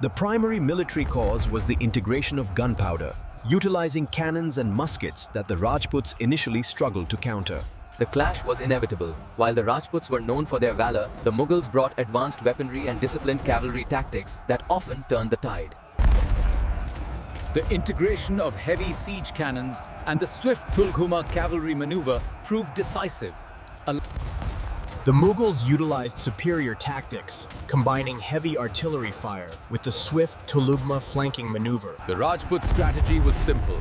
The primary military cause was the integration of gunpowder, utilizing cannons and muskets that the Rajputs initially struggled to counter. The clash was inevitable. While the Rajputs were known for their valor, the Mughals brought advanced weaponry and disciplined cavalry tactics that often turned the tide. The integration of heavy siege cannons and the swift Tulghuma cavalry maneuver proved decisive. The Mughals utilized superior tactics, combining heavy artillery fire with the swift Tulghuma flanking maneuver. The Rajput strategy was simple.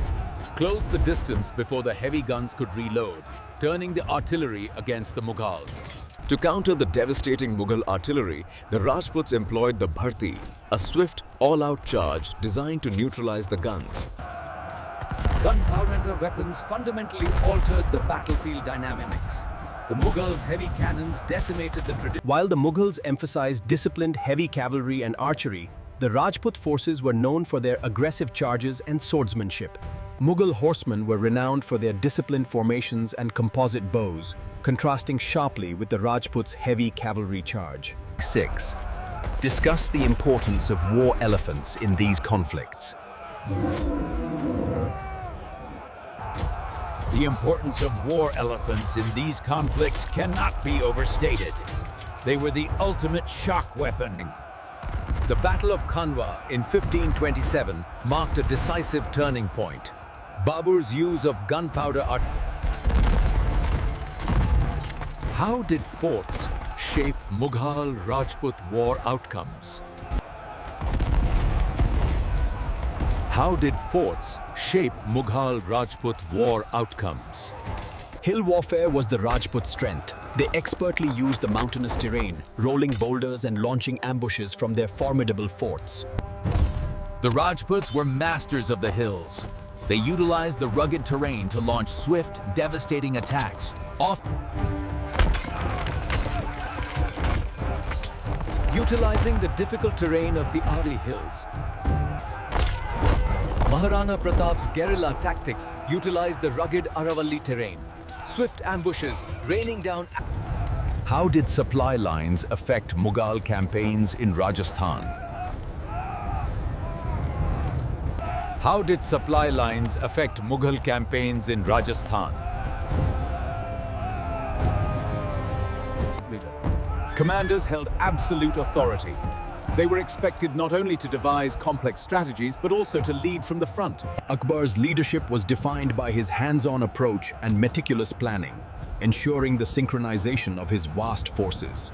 Close the distance before the heavy guns could reload, turning the artillery against the Mughals. To counter the devastating Mughal artillery, the Rajputs employed the Bharti, a swift, all-out charge designed to neutralize the guns. Gunpowder weapons fundamentally altered the battlefield dynamics. The Mughals' heavy cannons decimated the tradition. While the Mughals emphasized disciplined heavy cavalry and archery, the Rajput forces were known for their aggressive charges and swordsmanship. Mughal horsemen were renowned for their disciplined formations and composite bows, contrasting sharply with the Rajputs' heavy cavalry charge. 6. Discuss the importance of war elephants in these conflicts. The importance of war elephants in these conflicts cannot be overstated. They were the ultimate shock weapon. The Battle of Khanwa in 1527 marked a decisive turning point. Babur's use of gunpowder art. How did forts shape Mughal Rajput war outcomes? How did forts shape Mughal Rajput war outcomes? Hill warfare was the Rajput strength. They expertly used the mountainous terrain, rolling boulders and launching ambushes from their formidable forts. The Rajputs were masters of the hills. They utilized the rugged terrain to launch swift, devastating attacks, often utilizing the difficult terrain of the Ari Hills. Maharana Pratap's guerrilla tactics utilized the rugged Aravalli terrain, swift ambushes raining down. How did supply lines affect Mughal campaigns in Rajasthan? How did supply lines affect Mughal campaigns in Rajasthan? Commanders held absolute authority. They were expected not only to devise complex strategies, but also to lead from the front. Akbar's leadership was defined by his hands-on approach and meticulous planning, ensuring the synchronization of his vast forces.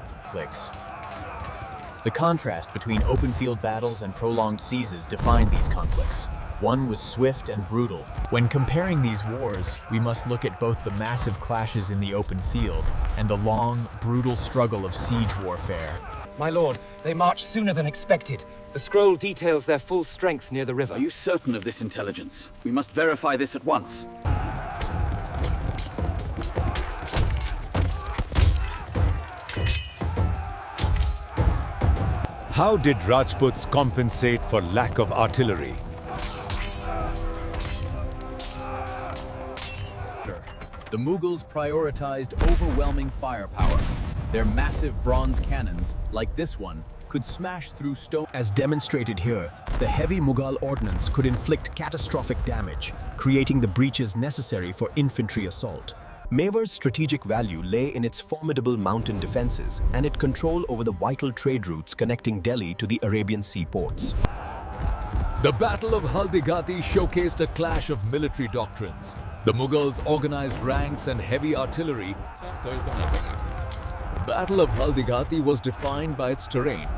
The contrast between open field battles and prolonged sieges defined these conflicts. One was swift and brutal. When comparing these wars, we must look at both the massive clashes in the open field and the long, brutal struggle of siege warfare. My lord, they marched sooner than expected. The scroll details their full strength near the river. Are you certain of this intelligence? We must verify this at once. How did Rajputs compensate for lack of artillery? The Mughals prioritized overwhelming firepower. Their massive bronze cannons, like this one, could smash through stone. As demonstrated here, the heavy Mughal ordnance could inflict catastrophic damage, creating the breaches necessary for infantry assault. Mewar's strategic value lay in its formidable mountain defenses and its control over the vital trade routes connecting Delhi to the Arabian seaports. The Battle of Haldighati showcased a clash of military doctrines. The Mughals organized ranks and heavy artillery. The Battle of Haldighati was defined by its terrain.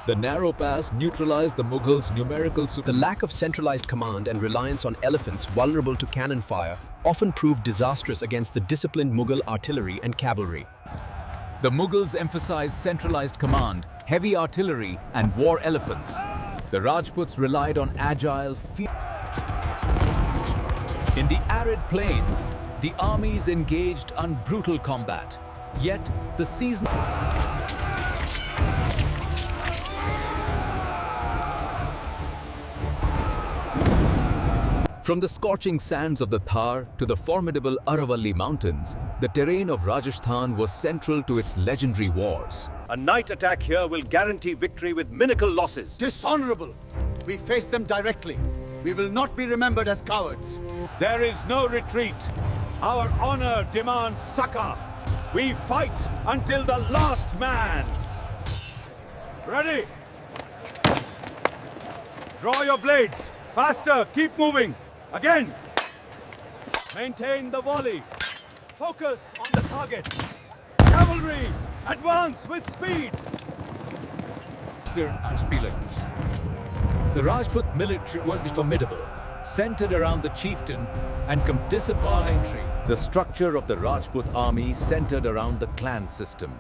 The narrow pass neutralized the Mughals' numerical The lack of centralized command and reliance on elephants vulnerable to cannon fire often proved disastrous against the disciplined Mughal artillery and cavalry. The Mughals emphasized centralized command, heavy artillery, and war elephants. The Rajputs relied on agile field. In the arid plains, the armies engaged on brutal combat. Yet, the seasonal From the scorching sands of the Thar to the formidable Aravalli mountains, the terrain of Rajasthan was central to its legendary wars. A night attack here will guarantee victory with minimal losses. Dishonorable! We face them directly. We will not be remembered as cowards. There is no retreat. Our honor demands succor. We fight until the last man. Ready? Draw your blades. Faster, keep moving. Again. Maintain the volley. Focus on the target. Cavalry, advance with speed. The Rajput military was formidable, centered around the chieftain and disciplined entry. The structure of the Rajput army centered around the clan system.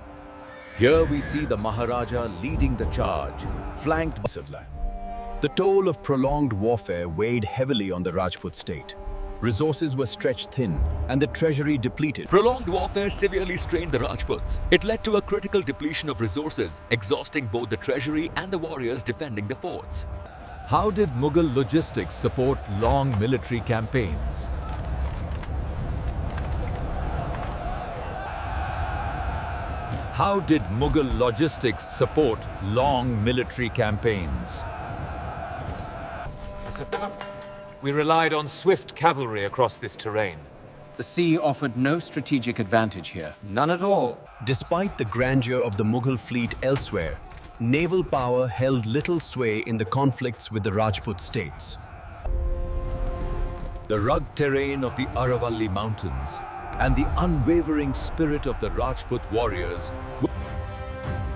Here we see the Maharaja leading the charge, flanked by The toll of prolonged warfare weighed heavily on the Rajput state. Resources were stretched thin and the treasury depleted. Prolonged warfare severely strained the Rajputs. It led to a critical depletion of resources, exhausting both the treasury and the warriors defending the forts. How did Mughal logistics support long military campaigns? How did Mughal logistics support long military campaigns? We relied on swift cavalry across this terrain. The sea offered no strategic advantage here. None at all. Despite the grandeur of the Mughal fleet elsewhere, naval power held little sway in the conflicts with the Rajput states. The rugged terrain of the Aravalli mountains and the unwavering spirit of the Rajput warriors.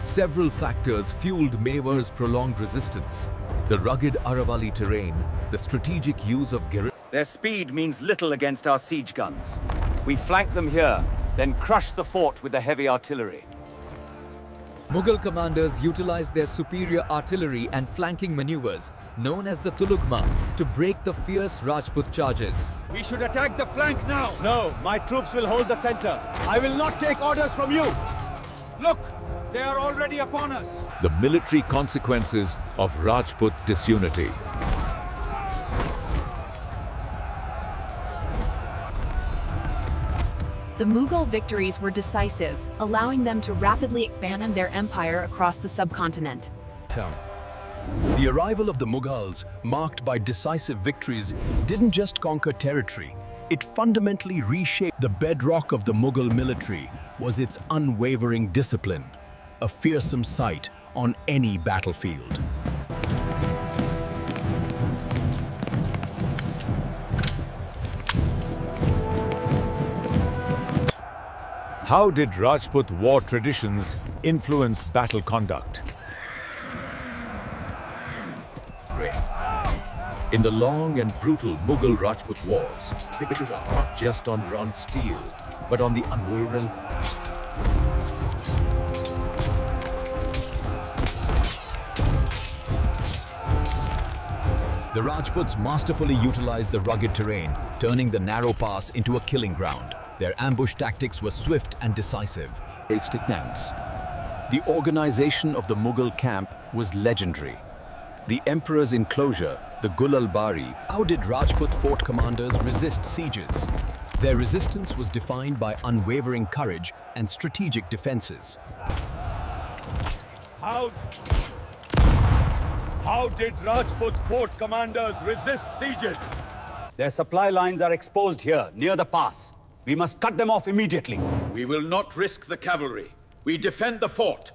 Several factors fueled Mewar's prolonged resistance. The rugged Aravalli terrain, the strategic use of guerrilla. Their speed means little against our siege guns. We flank them here, then crush the fort with the heavy artillery. Mughal commanders utilized their superior artillery and flanking maneuvers, known as the Tulugma, to break the fierce Rajput charges. We should attack the flank now. No, my troops will hold the center. I will not take orders from you. Look, they are already upon us. The military consequences of Rajput disunity. The Mughal victories were decisive, allowing them to rapidly expand their empire across the subcontinent. The arrival of the Mughals, marked by decisive victories, didn't just conquer territory. It fundamentally reshaped the bedrock of the Mughal military was its unwavering discipline, a fearsome sight on any battlefield. How did Rajput war traditions influence battle conduct? In the long and brutal Mughal Rajput wars, victories are not just on raw steel, but on the unwavering. The Rajputs masterfully utilized the rugged terrain, turning the narrow pass into a killing ground. Their ambush tactics were swift and decisive. The organization of the Mughal camp was legendary. The emperor's enclosure, the Gul-al-Bari. How did Rajput fort commanders resist sieges? Their resistance was defined by unwavering courage and strategic defenses. How did Rajput fort commanders resist sieges? Their supply lines are exposed here, near the pass. We must cut them off immediately. We will not risk the cavalry. We defend the fort.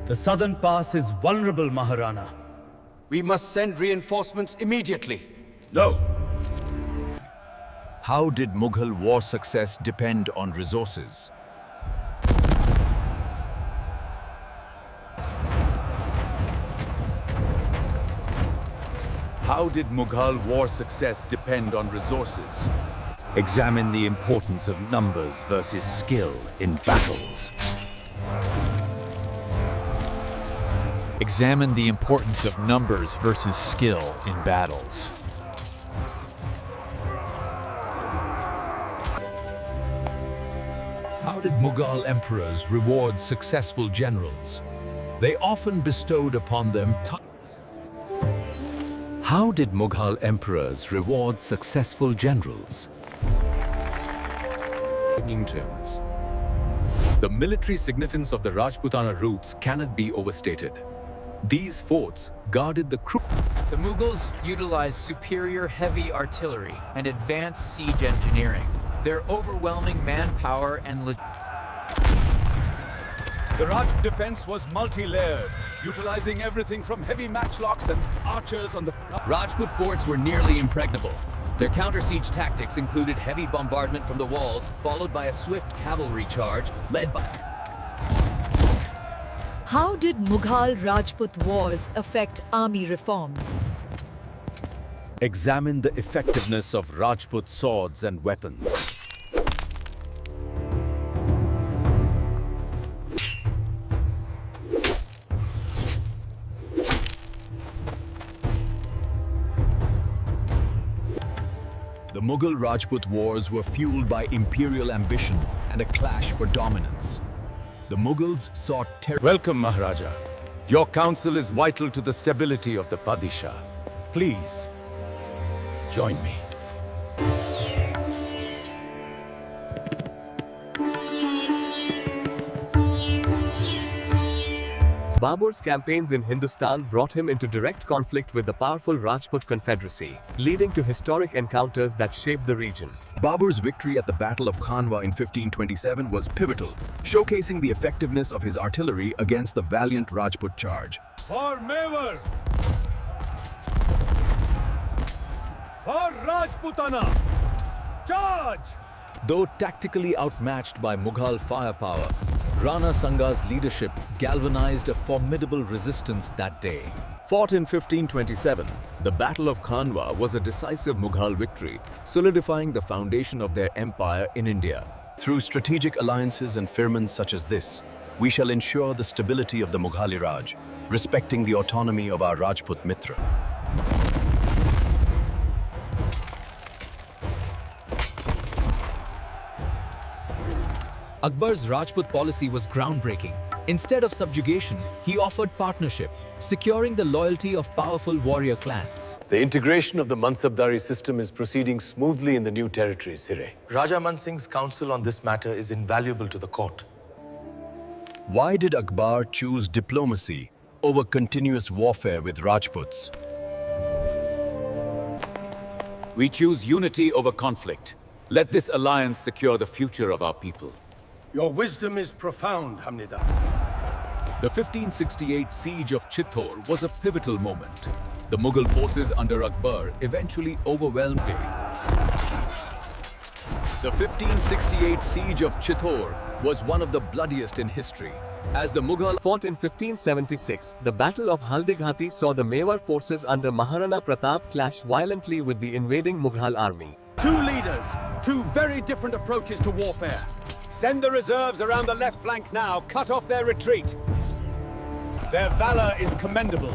The southern pass is vulnerable, Maharana. We must send reinforcements immediately. No. How did Mughal war success depend on resources? How did Mughal war success depend on resources? Examine the importance of numbers versus skill in battles. Examine the importance of numbers versus skill in battles. How did Mughal emperors reward successful generals? They often bestowed upon them How did Mughal emperors reward successful generals? The military significance of the Rajputana routes cannot be overstated. These forts guarded the crew. The Mughals utilized superior heavy artillery and advanced siege engineering. Their overwhelming manpower and The Raj defense was multi-layered, utilizing everything from heavy matchlocks and archers on the... Rajput forts were nearly impregnable. Their counter-siege tactics included heavy bombardment from the walls, followed by a swift cavalry charge led by... How did Mughal Rajput Wars affect army reforms? Examine the effectiveness of Rajput swords and weapons. The Mughal Rajput Wars were fueled by imperial ambition and a clash for dominance. The Mughals sought terror. Welcome, Maharaja. Your counsel is vital to the stability of the Padishah. Please, join me. Babur's campaigns in Hindustan brought him into direct conflict with the powerful Rajput Confederacy, leading to historic encounters that shaped the region. Babur's victory at the Battle of Khanwa in 1527 was pivotal, showcasing the effectiveness of his artillery against the valiant Rajput charge. For Mewar! For Rajputana! Charge! Though tactically outmatched by Mughal firepower, Rana Sanga's leadership galvanized a formidable resistance that day. Fought in 1527, the Battle of Khanwa was a decisive Mughal victory, solidifying the foundation of their empire in India. Through strategic alliances and firmans such as this, we shall ensure the stability of the Mughali Raj, respecting the autonomy of our Rajput Mitra. Akbar's Rajput policy was groundbreaking. Instead of subjugation, he offered partnership, securing the loyalty of powerful warrior clans. The integration of the Mansabdari system is proceeding smoothly in the new territories, Sire. Raja Man Singh's counsel on this matter is invaluable to the court. Why did Akbar choose diplomacy over continuous warfare with Rajputs? We choose unity over conflict. Let this alliance secure the future of our people. Your wisdom is profound, Hamnida. The 1568 Siege of Chittorgarh was a pivotal moment. The Mughal forces under Akbar eventually overwhelmed it. The 1568 Siege of Chittorgarh was one of the bloodiest in history. As the Mughal fought in 1576, the Battle of Haldighati saw the Mewar forces under Maharana Pratap clash violently with the invading Mughal army. Two leaders, two very different approaches to warfare. Send the reserves around the left flank now, cut off their retreat. Their valor is commendable,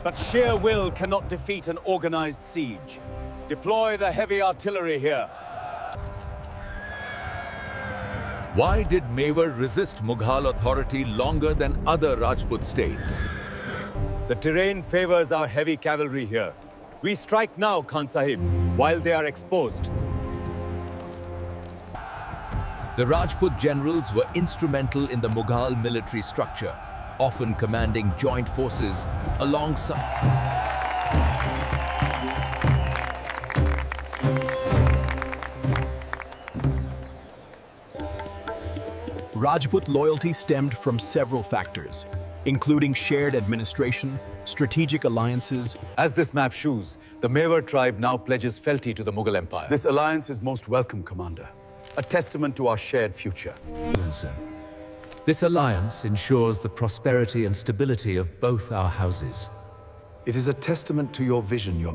but sheer will cannot defeat an organized siege. Deploy the heavy artillery here. Why did Mewar resist Mughal authority longer than other Rajput states? The terrain favors our heavy cavalry here. We strike now, Khan Sahib, while they are exposed. The Rajput generals were instrumental in the Mughal military structure, often commanding joint forces alongside. Rajput loyalty stemmed from several factors, including shared administration, strategic alliances. As this map shows, the Mewar tribe now pledges fealty to the Mughal Empire. This alliance is most welcome, Commander. A testament to our shared future. This alliance ensures the prosperity and stability of both our houses. It is a testament to your vision, Your...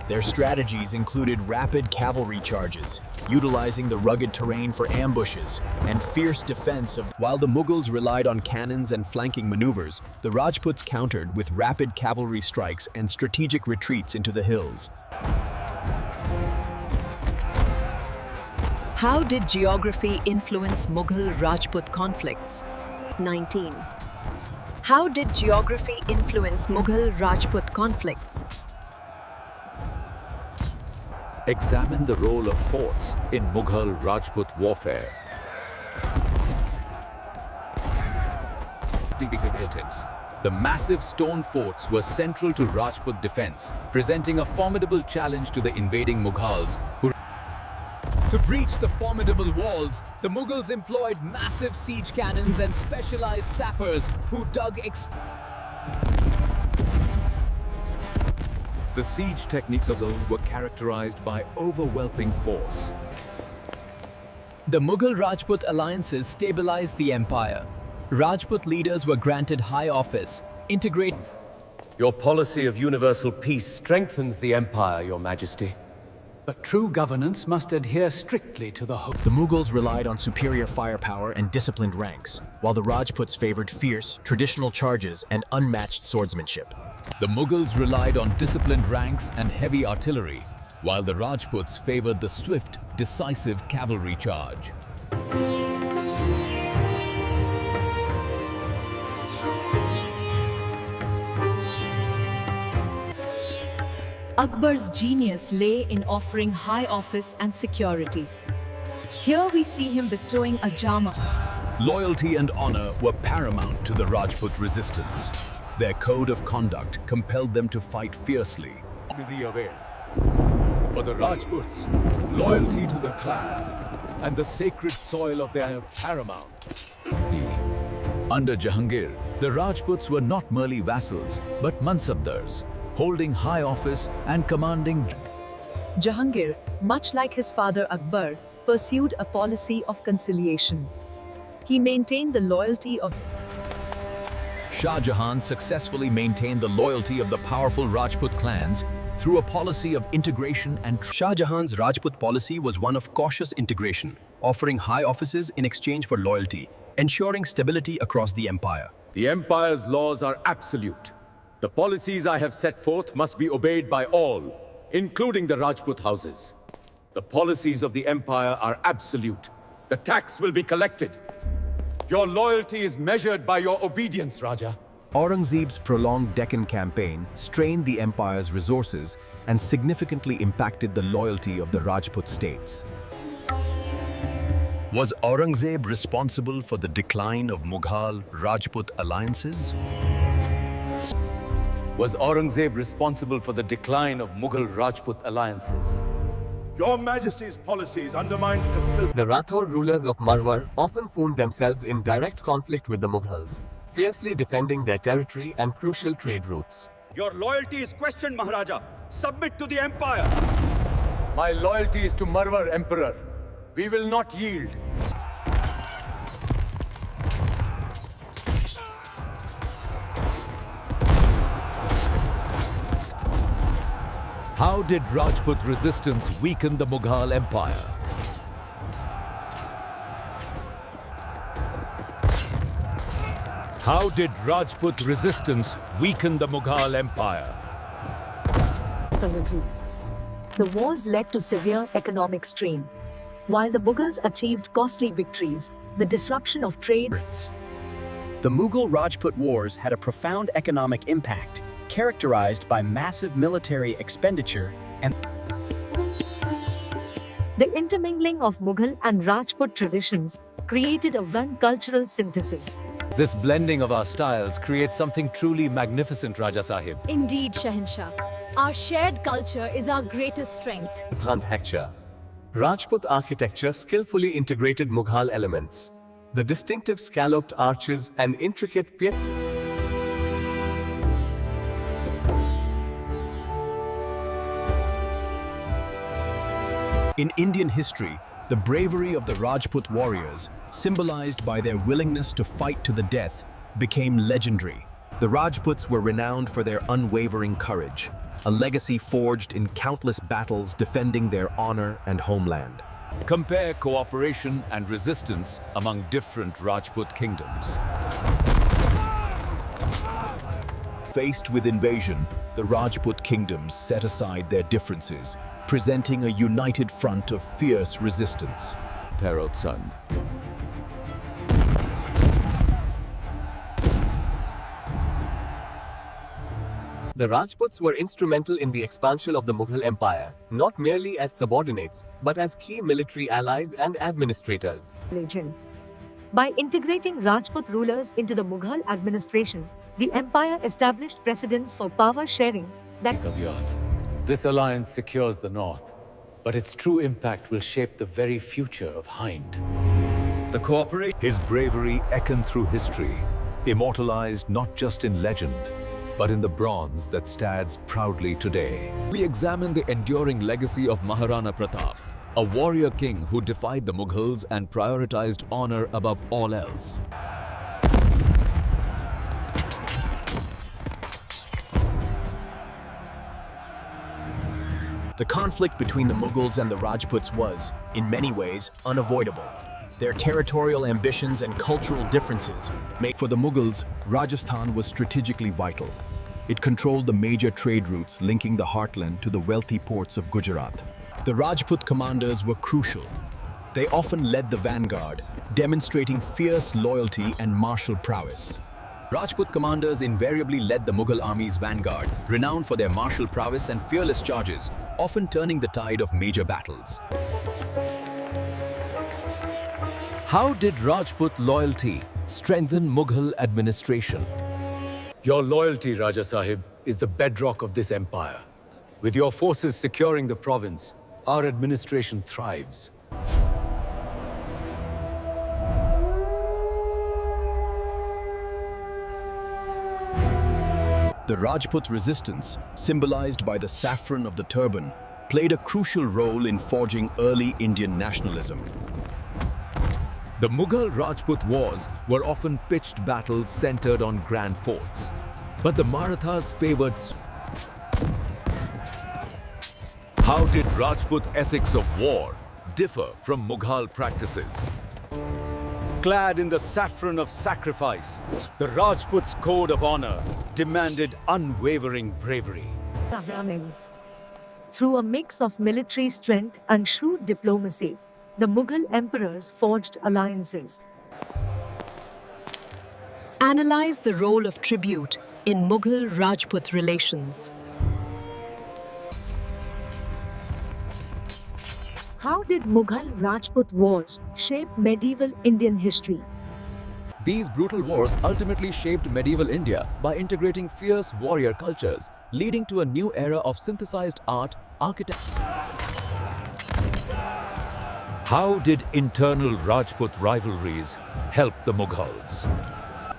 Their strategies included rapid cavalry charges, utilizing the rugged terrain for ambushes, and fierce defense of... While the Mughals relied on cannons and flanking maneuvers, the Rajputs countered with rapid cavalry strikes and strategic retreats into the hills. How did geography influence Mughal Rajput conflicts? 19. How did geography influence Mughal Rajput conflicts? Examine the role of forts in Mughal Rajput warfare. The massive stone forts were central to Rajput defense, presenting a formidable challenge to the invading Mughals. To breach the formidable walls, the Mughals employed massive siege cannons and specialized sappers who dug The siege techniques of Zone were characterized by overwhelming force. The Mughal Rajput alliances stabilized the empire. Rajput leaders were granted high office, integrate. Your policy of universal peace strengthens the empire, Your Majesty. But true governance must adhere strictly to the The Mughals relied on superior firepower and disciplined ranks, while the Rajputs favored fierce, traditional charges and unmatched swordsmanship. The Mughals relied on disciplined ranks and heavy artillery, while the Rajputs favored the swift, decisive cavalry charge. Akbar's genius lay in offering high office and security. Here we see him bestowing a jama. Loyalty and honor were paramount to the Rajput resistance. Their code of conduct compelled them to fight fiercely. Be aware. For the Rajputs, loyalty to the clan and the sacred soil of their paramount. Under Jahangir, the Rajputs were not merely vassals, but mansabdars, holding high office and commanding. Jahangir, much like his father Akbar, pursued a policy of conciliation. He maintained the loyalty of Shah Jahan successfully maintained the loyalty of the powerful Rajput clans through a policy of integration and Shah Jahan's Rajput policy was one of cautious integration, offering high offices in exchange for loyalty, ensuring stability across the empire. The empire's laws are absolute. The policies I have set forth must be obeyed by all, including the Rajput houses. The policies of the empire are absolute. The tax will be collected. Your loyalty is measured by your obedience, Raja. Aurangzeb's prolonged Deccan campaign strained the empire's resources and significantly impacted the loyalty of the Rajput states. Was Aurangzeb responsible for the decline of Mughal Rajput alliances? Was Aurangzeb responsible for the decline of Mughal Rajput alliances? Your Majesty's policies undermined The Rathore rulers of Marwar often found themselves in direct conflict with the Mughals, fiercely defending their territory and crucial trade routes. Your loyalty is questioned, Maharaja. Submit to the empire. My loyalty is to Marwar Emperor. We will not yield. How did Rajput resistance weaken the Mughal Empire? How did Rajput resistance weaken the Mughal Empire? The wars led to severe economic strain. While the Mughals achieved costly victories, the disruption of trade. The Mughal Rajput Wars had a profound economic impact, characterized by massive military expenditure and The intermingling of Mughal and Rajput traditions created a one cultural synthesis. This blending of our styles creates something truly magnificent, Raja Sahib. Indeed, Shahenshah. Our shared culture is our greatest strength. Architecture. Rajput architecture skillfully integrated Mughal elements. The distinctive scalloped arches and intricate In Indian history, the bravery of the Rajput warriors, symbolized by their willingness to fight to the death, became legendary. The Rajputs were renowned for their unwavering courage, a legacy forged in countless battles defending their honor and homeland. Compare cooperation and resistance among different Rajput kingdoms. Faced with invasion, the Rajput kingdoms set aside their differences, presenting a united front of fierce resistance. Peril son. The Rajputs were instrumental in the expansion of the Mughal Empire, not merely as subordinates, but as key military allies and administrators. By integrating Rajput rulers into the Mughal administration, the empire established precedents for power sharing that This alliance secures the north, but its true impact will shape the very future of Hind. The cooperation. His bravery echoed through history, immortalized not just in legend, but in the bronze that stands proudly today. We examine the enduring legacy of Maharana Pratap, a warrior king who defied the Mughals and prioritized honor above all else. The conflict between the Mughals and the Rajputs was, in many ways, unavoidable. Their territorial ambitions and cultural differences made for the Mughals, Rajasthan was strategically vital. It controlled the major trade routes linking the heartland to the wealthy ports of Gujarat. The Rajput commanders were crucial. They often led the vanguard, demonstrating fierce loyalty and martial prowess. Rajput commanders invariably led the Mughal army's vanguard, renowned for their martial prowess and fearless charges, often turning the tide of major battles. How did Rajput loyalty strengthen Mughal administration? Your loyalty, Raja Sahib, is the bedrock of this empire. With your forces securing the province, our administration thrives. The Rajput resistance, symbolized by the saffron of the turban, played a crucial role in forging early Indian nationalism. The Mughal Rajput Wars were often pitched battles centered on grand forts, but the Marathas favored. How did Rajput ethics of war differ from Mughal practices? Clad in the saffron of sacrifice, the Rajputs' code of honor demanded unwavering bravery. Through a mix of military strength and shrewd diplomacy, the Mughal emperors forged alliances. Analyze the role of tribute in Mughal-Rajput relations. How did Mughal-Rajput Wars shape medieval Indian history? These brutal wars ultimately shaped medieval India by integrating fierce warrior cultures, leading to a new era of synthesized art, architecture. How did internal Rajput rivalries help the Mughals?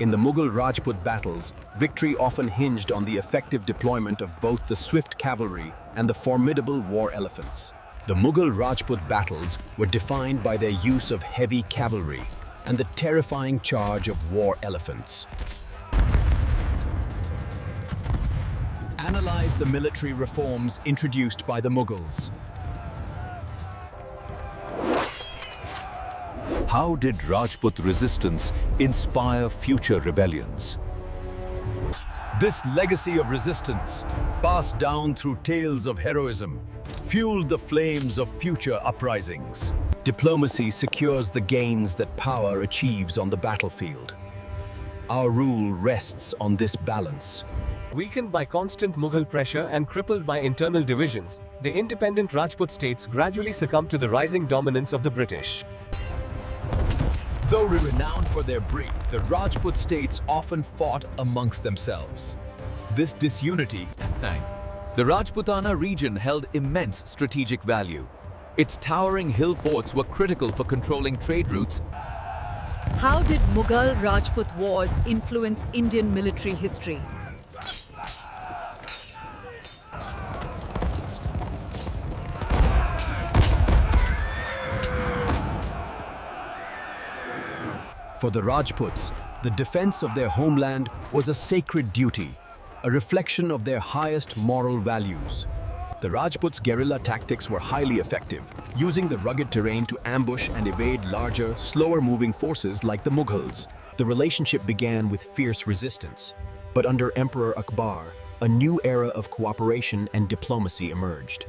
In the Mughal-Rajput battles, victory often hinged on the effective deployment of both the swift cavalry and the formidable war elephants. The Mughal-Rajput battles were defined by their use of heavy cavalry and the terrifying charge of war elephants. Analyze the military reforms introduced by the Mughals. How did Rajput resistance inspire future rebellions? This legacy of resistance, passed down through tales of heroism, fueled the flames of future uprisings. Diplomacy secures the gains that power achieves on the battlefield. Our rule rests on this balance. Weakened by constant Mughal pressure and crippled by internal divisions, the independent Rajput states gradually succumbed to the rising dominance of the British. Though renowned for their breed, the Rajput states often fought amongst themselves. This disunity. The Rajputana region held immense strategic value. Its towering hill forts were critical for controlling trade routes. How did Mughal-Rajput Wars influence Indian military history? For the Rajputs, the defense of their homeland was a sacred duty, a reflection of their highest moral values. The Rajputs' guerrilla tactics were highly effective, using the rugged terrain to ambush and evade larger, slower-moving forces like the Mughals. The relationship began with fierce resistance, but under Emperor Akbar, a new era of cooperation and diplomacy emerged.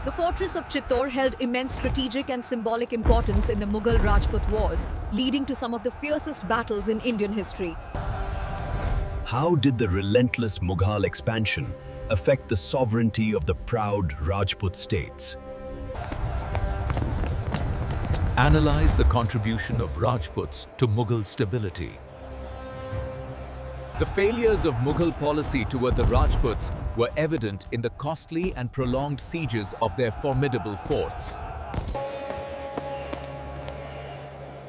The fortress of Chittor held immense strategic and symbolic importance in the Mughal-Rajput Wars, leading to some of the fiercest battles in Indian history. How did the relentless Mughal expansion affect the sovereignty of the proud Rajput states. Analyze the contribution of Rajputs to Mughal stability. The failures of Mughal policy toward the Rajputs were evident in the costly and prolonged sieges of their formidable forts.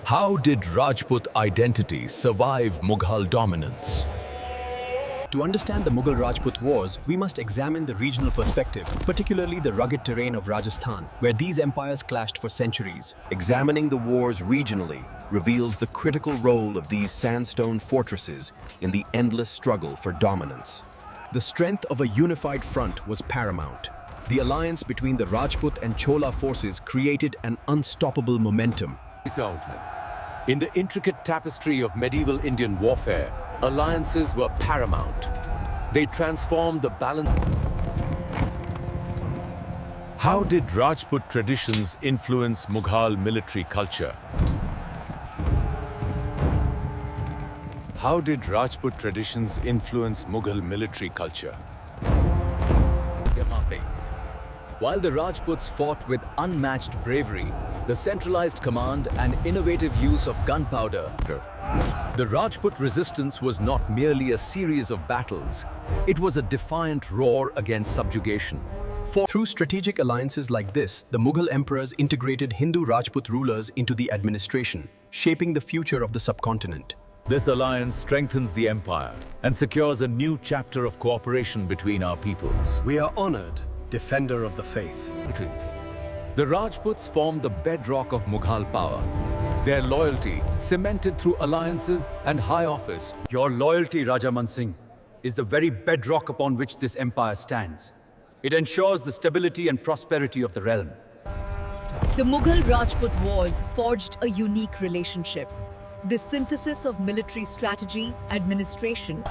How did Rajput identity survive Mughal dominance? To understand the Mughal-Rajput Wars, we must examine the regional perspective, particularly the rugged terrain of Rajasthan, where these empires clashed for centuries. Examining the wars regionally reveals the critical role of these sandstone fortresses in the endless struggle for dominance. The strength of a unified front was paramount. The alliance between the Rajput and Chola forces created an unstoppable momentum. In the intricate tapestry of medieval Indian warfare, alliances were paramount. They transformed the balance. How did Rajput traditions influence Mughal military culture? How did Rajput traditions influence Mughal military culture? While the Rajputs fought with unmatched bravery, the centralized command and innovative use of gunpowder, the Rajput resistance was not merely a series of battles, it was a defiant roar against subjugation. Through strategic alliances like this, the Mughal emperors integrated Hindu Rajput rulers into the administration, shaping the future of the subcontinent. This alliance strengthens the empire and secures a new chapter of cooperation between our peoples. We are honored, defender of the faith. The Rajputs formed the bedrock of Mughal power. Their loyalty, cemented through alliances and high office. Your loyalty, Raja Man Singh, is the very bedrock upon which this empire stands. It ensures the stability and prosperity of the realm. The Mughal-Rajput Wars forged a unique relationship. The synthesis of military strategy, administration.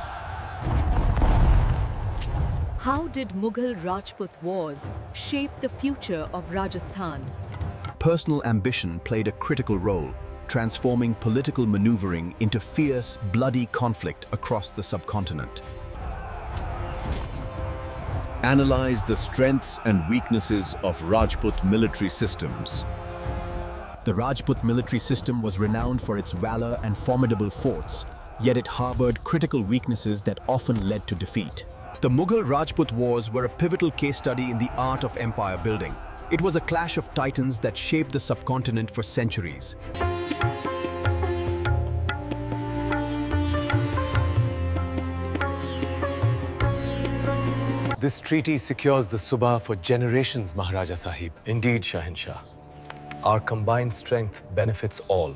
How did Mughal-Rajput Wars shape the future of Rajasthan? Personal ambition played a critical role, transforming political maneuvering into fierce, bloody conflict across the subcontinent. Analyze the strengths and weaknesses of Rajput military systems. The Rajput military system was renowned for its valor and formidable forts, yet it harbored critical weaknesses that often led to defeat. The Mughal-Rajput Wars were a pivotal case study in the art of empire building. It was a clash of titans that shaped the subcontinent for centuries. This treaty secures the Subah for generations, Maharaja Sahib. Indeed, Shahinshah. Our combined strength benefits all.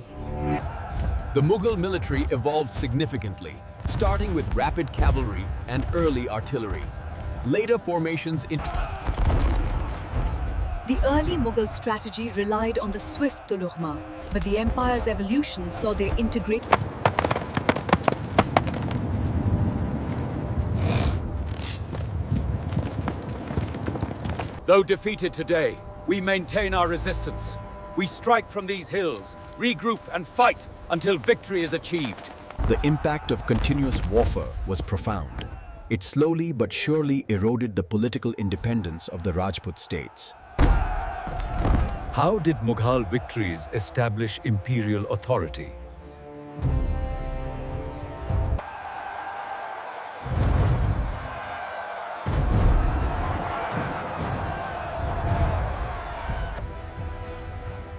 The Mughal military evolved significantly, starting with rapid cavalry and early artillery. Later formations in... The early Mughal strategy relied on the swift Tulughma, but the empire's evolution saw their integrated... Though defeated today, we maintain our resistance. We strike from these hills, regroup and fight until victory is achieved. The impact of continuous warfare was profound. It slowly but surely eroded the political independence of the Rajput states. How did Mughal victories establish imperial authority?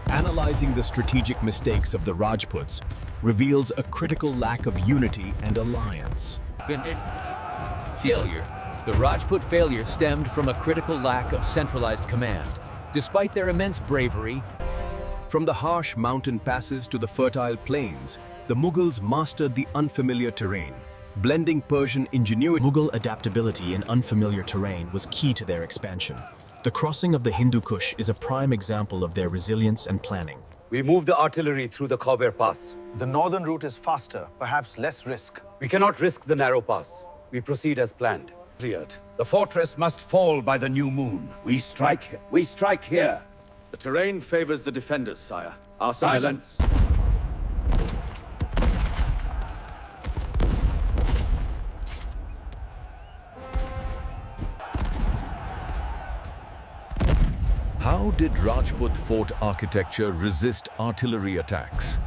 Analyzing the strategic mistakes of the Rajputs reveals a critical lack of unity and alliance. Failure. The Rajput failure stemmed from a critical lack of centralized command. Despite their immense bravery, from the harsh mountain passes to the fertile plains, the Mughals mastered the unfamiliar terrain. Blending Persian ingenuity, Mughal adaptability in unfamiliar terrain was key to their expansion. The crossing of the Hindu Kush is a prime example of their resilience and planning. We move the artillery through the Khyber Pass. The northern route is faster, perhaps less risk. We cannot risk the narrow pass. We proceed as planned. Cleared. The fortress must fall by the new moon. We strike here. We strike here. The terrain favors the defenders, sire. Our silence. How did Rajput fort architecture resist artillery attacks?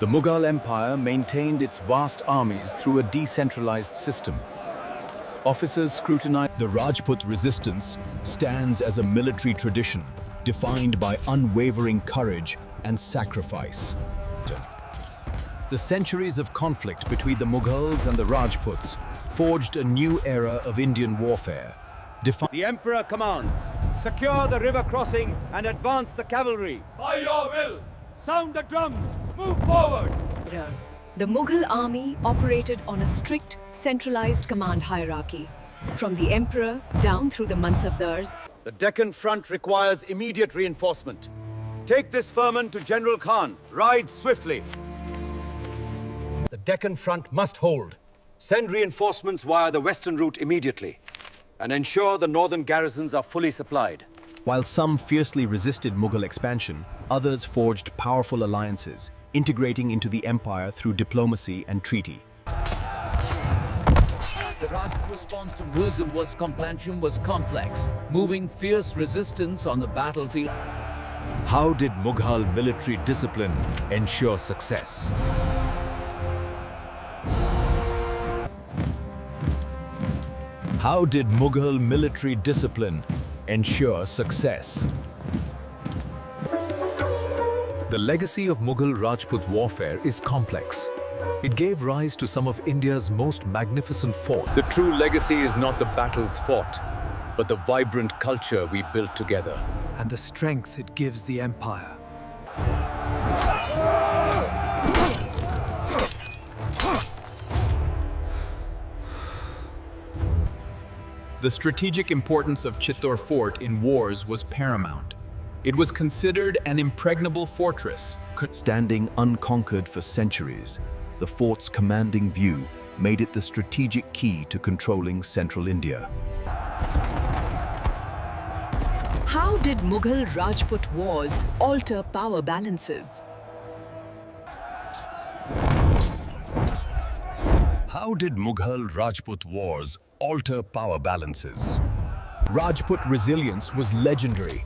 The Mughal Empire maintained its vast armies through a decentralized system. Officers scrutinized. The Rajput resistance stands as a military tradition defined by unwavering courage and sacrifice. The centuries of conflict between the Mughals and the Rajputs forged a new era of Indian warfare. The Emperor commands, secure the river crossing and advance the cavalry. By your will, sound the drums, move forward. The Mughal army operated on a strict, centralized command hierarchy, from the emperor down through the Mansabdars. The Deccan front requires immediate reinforcement. Take this firman to General Khan. Ride swiftly. The Deccan front must hold. Send reinforcements via the western route immediately, and ensure the northern garrisons are fully supplied. While some fiercely resisted Mughal expansion, others forged powerful alliances, integrating into the empire through diplomacy and treaty. The Rajput response to Mughals expansion was complex, moving fierce resistance on the battlefield. How did Mughal military discipline ensure success? How did Mughal military discipline ensure success? The legacy of Mughal Rajput warfare is complex. It gave rise to some of India's most magnificent forts. The true legacy is not the battles fought, but the vibrant culture we built together. And the strength it gives the empire. The strategic importance of Chittor Fort in wars was paramount. It was considered an impregnable fortress. Standing unconquered for centuries, the fort's commanding view made it the strategic key to controlling central India. How did Mughal Rajput Wars alter power balances? How did Mughal Rajput Wars alter power balances? Rajput resilience was legendary,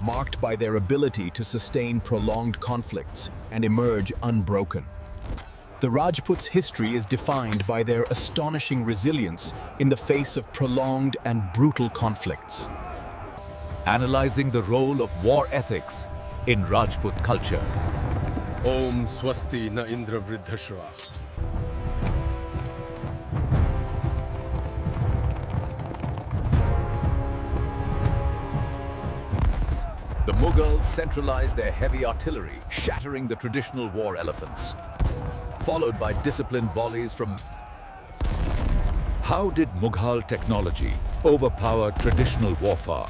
marked by their ability to sustain prolonged conflicts and emerge unbroken. The Rajputs' history is defined by their astonishing resilience in the face of prolonged and brutal conflicts. Analyzing the role of war ethics in Rajput culture. Om Swasti Na Indra Vriddhashra. The Mughals centralized their heavy artillery, shattering the traditional war elephants, followed by disciplined volleys from... How did Mughal technology overpower traditional warfare?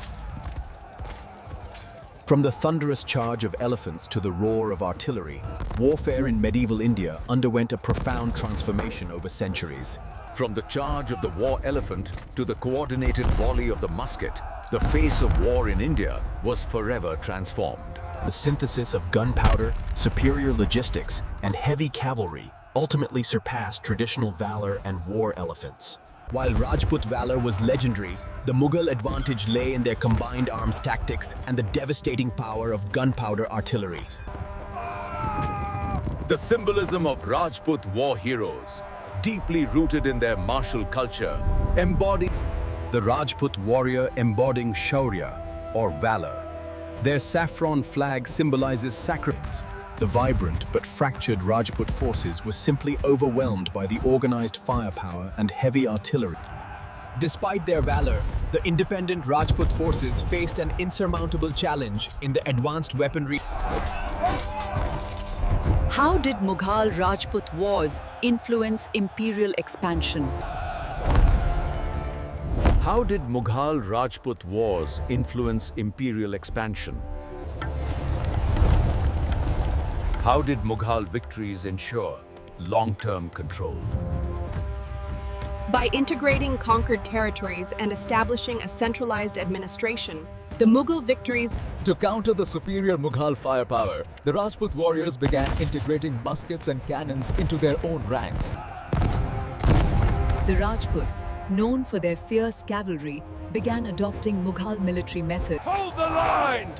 From the thunderous charge of elephants to the roar of artillery, warfare in medieval India underwent a profound transformation over centuries. From the charge of the war elephant to the coordinated volley of the musket, the face of war in India was forever transformed. The synthesis of gunpowder, superior logistics, and heavy cavalry ultimately surpassed traditional valor and war elephants. While Rajput valor was legendary, the Mughal advantage lay in their combined armed tactics and the devastating power of gunpowder artillery. The symbolism of Rajput war heroes, deeply rooted in their martial culture, embodied the Rajput warrior embodying shaurya, or valor. Their saffron flag symbolizes sacrifice. The vibrant but fractured Rajput forces were simply overwhelmed by the organized firepower and heavy artillery. Despite their valor, the independent Rajput forces faced an insurmountable challenge in the advanced weaponry. How did Mughal Rajput Wars influence imperial expansion? How did Mughal Rajput Wars influence imperial expansion? How did Mughal victories ensure long-term control? By integrating conquered territories and establishing a centralized administration, the Mughal victories... To counter the superior Mughal firepower, the Rajput warriors began integrating muskets and cannons into their own ranks. The Rajputs known for their fierce cavalry, began adopting Mughal military methods. Hold the line!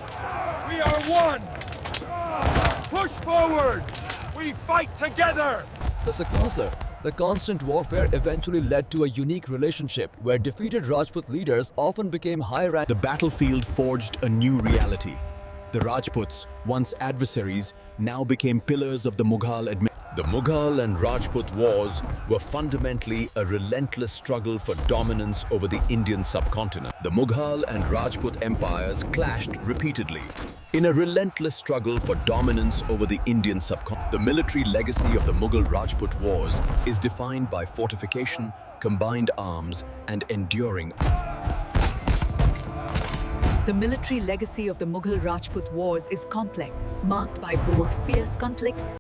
We are one! Push forward! We fight together! The constant warfare eventually led to a unique relationship where defeated Rajput leaders often became high-rank. The battlefield forged a new reality. The Rajputs, once adversaries, now became pillars of the Mughal administration. The Mughal and Rajput Wars were fundamentally a relentless struggle for dominance over the Indian subcontinent. The Mughal and Rajput empires clashed repeatedly in a relentless struggle for dominance over the Indian subcontinent. The military legacy of the Mughal Rajput Wars is defined by fortification, combined arms, and enduring. The military legacy of the Mughal Rajput Wars is complex, marked by both fierce conflict